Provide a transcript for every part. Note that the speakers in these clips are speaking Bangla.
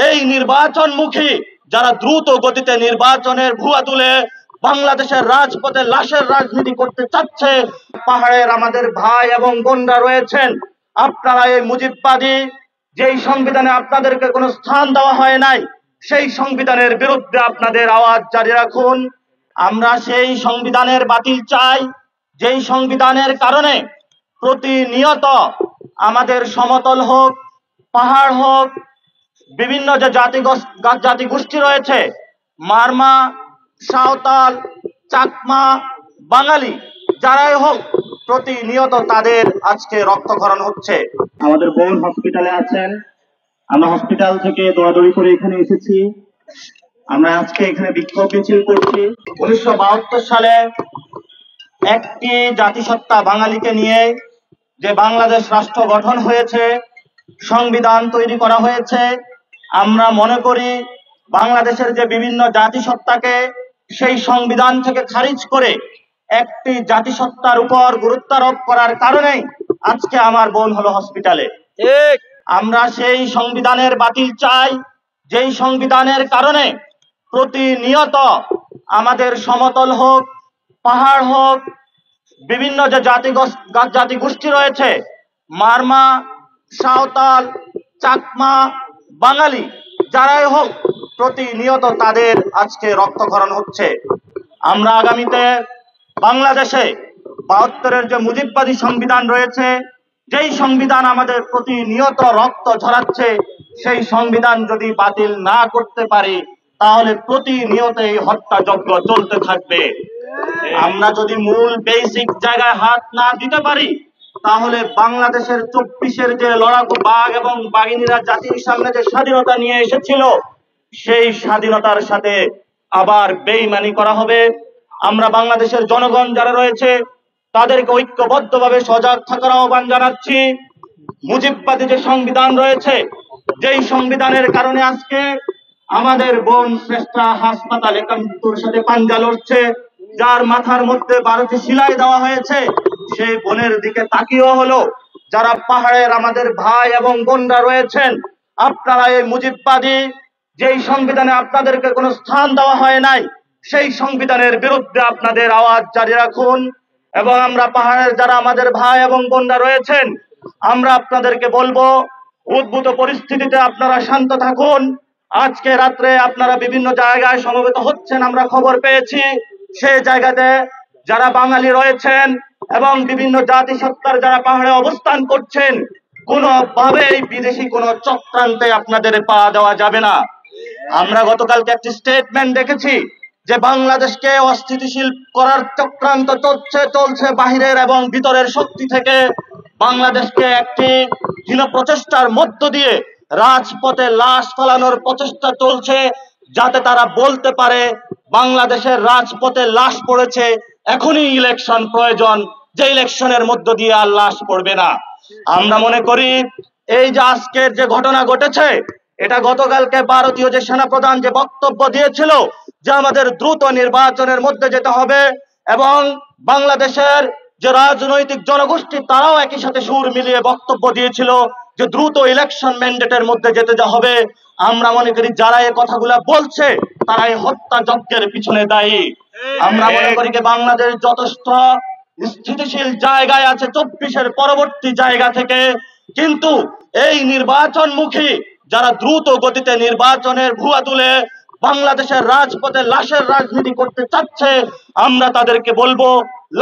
এই নির্বাচনমুখী যারা দ্রুত গতিতে নির্বাচনের ভুয়া তুলে বাংলাদেশের রাজপথে লাশের রাজনীতি করতে চাচ্ছে, পাহাড়ের আমাদের ভাই এবং বোনরা রয়েছেন, আপনারা এই মুজিববাদী যেই সংবিধানে আপনাদেরকে কোনো স্থান দেওয়া হয় নাই, সেই সংবিধানের বিরুদ্ধে আপনাদের আওয়াজ জারি রাখুন। আমরা সেই সংবিধানের বাতিল চাই, যেই সংবিধানের কারণে প্রতিনিয়ত আমাদের সমতল হোক, পাহাড় হোক, বিভিন্ন যে জাতিগোষ্ঠী রয়েছে, মারমা, সাঁওতাল, চাকমা, বাঙালি যারাই হোক, প্রতিনিয়ত তাদের আজকে রক্তক্ষরণ হচ্ছে। আমাদের বোন হসপিটালে আছেন, আমরা হসপিটাল থেকে দৌড়াদৌড়ি করে এখানে এসেছি। আমরা আজকে এখানে বিক্ষোভ মিছিল করছি। 1972 সালে একটি জাতিসত্তা বাঙালিকে নিয়ে যে বাংলাদেশ রাষ্ট্র গঠন হয়েছে, সংবিধান তৈরি করা হয়েছে, আমরা মনে করি বাংলাদেশের যে বিভিন্ন জাতিসত্তাকে সেই সংবিধান থেকে খারিজ করে একটি জাতিসত্তার উপর গুরুত্ব আরোপ করার কারণেই আজকে আমার বোন হলো হসপিটালে। আমরা সেই সংবিধানের বাতিল চাই, যেই সংবিধানের কারণে প্রতিনিয়ত আমাদের সমতল হোক, পাহাড় হোক, বিভিন্ন যে জাতিগোষ্ঠী রয়েছে, মারমা, সাঁওতাল, চাকমা, বাঙালি যারাই হোক, প্রতিনিয়ত তাদের আজকে রক্তক্ষরণ হচ্ছে। আমরা আগামীতে বাংলাদেশে 72-এর যে মুজিববাদী সংবিধান রয়েছে, যেই সংবিধান আমাদের প্রতিনিয়ত রক্ত ঝরাচ্ছে, সেই সংবিধান যদি বাতিল না করতে পারি তাহলে প্রতিনিয়ত এই হত্যাযজ্ঞ চলতে থাকবে। আমরা যদি মূল বেসিক জায়গায় হাত না দিতে পারি তাহলে বাংলাদেশের 24-এর যে লড়াকু বাঘ এবং বাঘিনীরা জাতির সামনে যে স্বাধীনতা নিয়ে এসেছিল, সেই স্বাধীনতার সাথে আবার বেইমানি করা হবে। আমরা বাংলাদেশের জনগণ যারা রয়েছে তাদেরকে ঐক্যবদ্ধভাবে সজাগ থাকার আহ্বান জানাচ্ছি। মুজিববাদী যে সংবিধান রয়েছে, যেই সংবিধানের কারণে আজকে আমাদের বোন শ্রেষ্ঠা হাসপাতালে মৃত্যুর সাথে পাঞ্জা লড়ছে, যার মাথার মধ্যে 12টি সেলাই দেওয়া হয়েছে, সেই বোনের দিকে তাকিয়েও হলো। যারা পাহাড়ের আমাদের ভাই এবং বোনরা রয়েছেন, আপনারা এই মুজিববাদী যেই সংবিধানে আপনাদেরকে কোনো স্থান দেওয়া হয় নাই, সেই সংবিধানের বিরুদ্ধে আপনাদের আওয়াজ জারি রাখুন। এবং আমরা পাহাড়ের যারা আমাদের ভাই এবং বোনরা রয়েছেন, আমরা আপনাদেরকে বলবো, উদ্ভূত পরিস্থিতিতে আপনারা শান্ত থাকুন। আজকে রাত্রে আপনারা বিভিন্ন জায়গায় সমবেত হচ্ছেন, আমরা খবর পেয়েছি। সেই জায়গাতে যারা বাঙালি রয়েছেন এবং বিভিন্ন জাতিসত্তার যারা পাহাড়ে অবস্থান করছেন, কোনোভাবেই বিদেশি কোনো চক্রান্তে আপনাদের পা দেওয়া যাবে না। আমরা গতকালকে একটি স্টেটমেন্ট দেখেছি যে বাংলাদেশকে অস্থিতিশীল করার চক্রান্ত চলছে বাহিরের এবং ভিতরের শক্তি থেকে। বাংলাদেশকে একটি হীন প্রচেষ্টার মধ্য দিয়ে রাজপথে লাশ ফেলানোর প্রচেষ্টা চলছে, যাতে তারা বলতে পারে বাংলাদেশের রাজপথে লাশ পড়েছে, এখনই ইলেকশন প্রয়োজন, যে ইলেকশনের মধ্য দিয়ে আর লাশ পড়বে না। আমরা মনে করি এই যে আজকের যে ঘটনা ঘটেছে, এটা গতকালকে ভারতীয় যে সেনাপ্রধান যে বক্তব্য দিয়েছিল যে আমাদের দ্রুত নির্বাচনের মধ্যে যেতে হবে, এবং বাংলাদেশের যে রাজনৈতিক জনগোষ্ঠী তারাও একই সাথে সুর মিলিয়ে বক্তব্য দিয়েছিল যে দ্রুত ইলেকশন ম্যান্ডেটের মধ্যে যেতে হবে। আমরা মনে করি যারা এই কথাগুলা বলছে তারা এই হত্যাযজ্ঞের পিছনে দায়ী। আমরা মনে করি যে বাংলাদেশ যথেষ্ট স্থিতিশীল জায়গায় আছে 24-এর পরবর্তী জায়গা থেকে, কিন্তু এই নির্বাচনমুখী যারা দ্রুত গতিতে নির্বাচনের ভুয়া তুলে বাংলাদেশের রাজপথে লাশের রাজনীতি করতে চাচ্ছে, আমরা তাদেরকে বলবো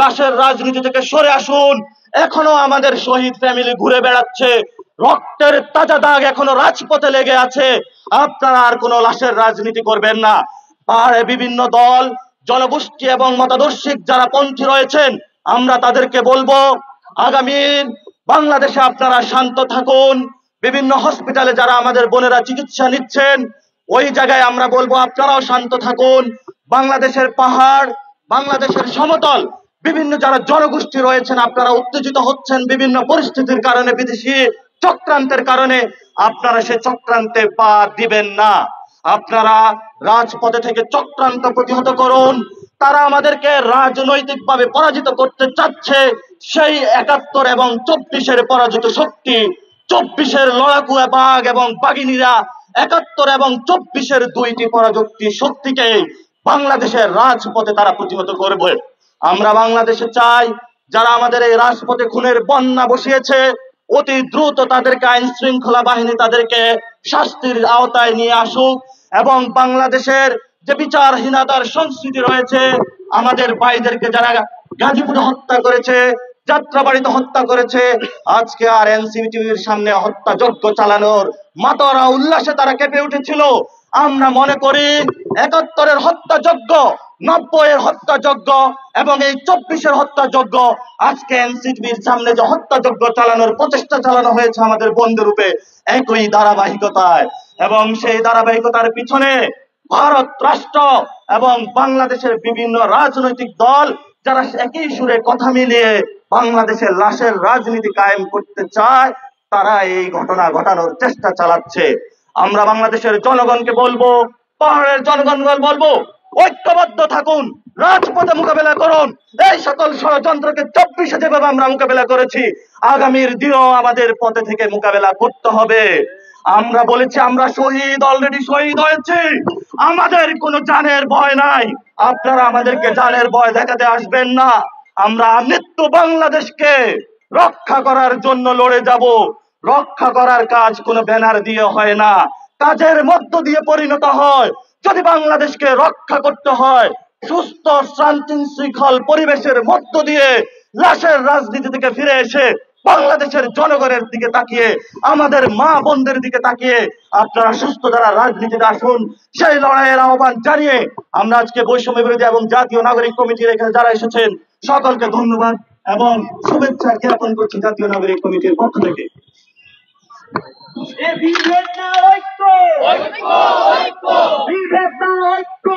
লাশের রাজনীতি থেকে সরে আসুন। এখনো আমাদের শহীদ ফ্যামিলি ঘুরে বেড়াচ্ছে, রক্তের তাজা দাগ এখনো রাজপথে লেগে আছে। আপনারা আর কোনো লাশের রাজনীতি করবেন না। পাহাড়ে বিভিন্ন দল, জনগোষ্ঠী এবং মতাদর্শিক যারা পন্থী রয়েছেন, আমরা তাদেরকে বলবো আগামী বাংলাদেশে আপনারা শান্ত থাকুন। বিভিন্ন হসপিটালে যারা আমাদের বোনেরা চিকিৎসা নিচ্ছেন, ওই জায়গায় আমরা বলবো আপনারাও শান্ত থাকুন। বাংলাদেশের পাহাড়, বাংলাদেশের সমতল, বিভিন্ন যারা জনগোষ্ঠী রয়েছেন, আপনারা উত্তেজিত হচ্ছেন বিভিন্ন পরিস্থিতির কারণে, বিদেশি চক্রান্তের কারণে। আপনারা সে চক্রান্তে পা দিবেন না। আপনারা রাজপথে থেকে চক্রান্ত প্রতিহত করুন। তারা আমাদেরকে রাজনৈতিকভাবে পরাজিত করতে চাচ্ছে। সেই 71 এবং 24-এর পরাজিত শক্তি, 24-এর লড়াকু বাঘ এবং বাঘিনীরা 71 এবং 24-এর দুইটি পরাশক্তি শক্তিকে বাংলাদেশের রাজপথে তারা প্রতিহত করবে। আমরা বাংলাদেশে চাই যারা আমাদের এই রাজপথে খুনের বন্যা বসিয়েছে অতি দ্রুত তাদেরকে আইন শৃঙ্খলা বাহিনী তাদেরকে শাস্তির আওতায় নিয়ে আসুক, এবং বাংলাদেশের যে বিচারহীনতার সংস্কৃতি রয়েছে, আমাদের ভাইদেরকে যারা গাজীপুরে হত্যা করেছে, যাত্রাবাড়িতে হত্যা করেছে, আজকে আর এনসিটিভির সামনে হত্যাযজ্ঞ চালানোর মাতরা উল্লাসে তারা কেঁপে উঠেছিল। আমরা মনে করি 71-এর হত্যাযজ্ঞ, 90-এর হত্যাযজ্ঞ এবং এই 24-এর হত্যাযজ্ঞ, আজকে এনসিটিভির সামনে যে হত্যাযজ্ঞ চালানোর প্রচেষ্টা চালানো হয়েছে আমাদের বন্ধুরূপে, একই ধারাবাহিকতায়, এবং সেই ধারাবাহিকতার পিছনে ভারত রাষ্ট্র এবং বাংলাদেশের বিভিন্ন রাজনৈতিক দল যারা একই সুরে কথা মিলিয়ে বাংলাদেশের লাশের রাজনীতি কায়েম করতে চায়, তারা এই ঘটনা ঘটানোর চেষ্টা চালাচ্ছে। আমরা বাংলাদেশের জনগণকে বলবো, পাহাড়ের জনগণকে বলবো, ঐক্যবদ্ধ থাকুন, রাজপথে মোকাবেলা করুন। এই সকল ষড়যন্ত্রকে 24-এ যেভাবে আমরা মোকাবেলা করেছি, আগামীর দিনও আমাদের পথে থেকে মোকাবেলা করতে হবে। আমরা বলেছি আমরা শহীদ, অলরেডি শহীদ হয়েছি, আমাদের কোনো জানের ভয় নাই। আপনারা আমাদেরকে জানের ভয় দেখাতে আসবেন না। আমরা মৃত্যু বাংলাদেশকে রক্ষা করার জন্য লড়ে যাব। রক্ষা করার কাজ কোনো ব্যানার দিয়ে হয় না, কাজের মধ্য দিয়ে পরিণত হয়। যদি বাংলাদেশকে রক্ষা করতে হয় সুস্থ শান্তি শৃঙ্খল পরিবেশের মধ্য দিয়ে, লাশের রাজনীতি থেকে ফিরে এসে বাংলাদেশের জনগণের দিকে তাকিয়ে, আমাদের মা বোনদের দিকে তাকিয়ে আপনারা সুস্থ দ্বারা রাজনীতিতে আসুন। সেই লড়াইয়ের আহ্বান জানিয়ে আমরা আজকে বৈষম্য বিরোধী এবং জাতীয় নাগরিক কমিটির এখানে যারা এসেছেন সকলকে ধন্যবাদ এবং শুভেচ্ছা জ্ঞাপন করছি জাতীয় নাগরিক কমিটির পক্ষ থেকে। বিভেদ না ঐক্য, বিভেদ না ঐক্য।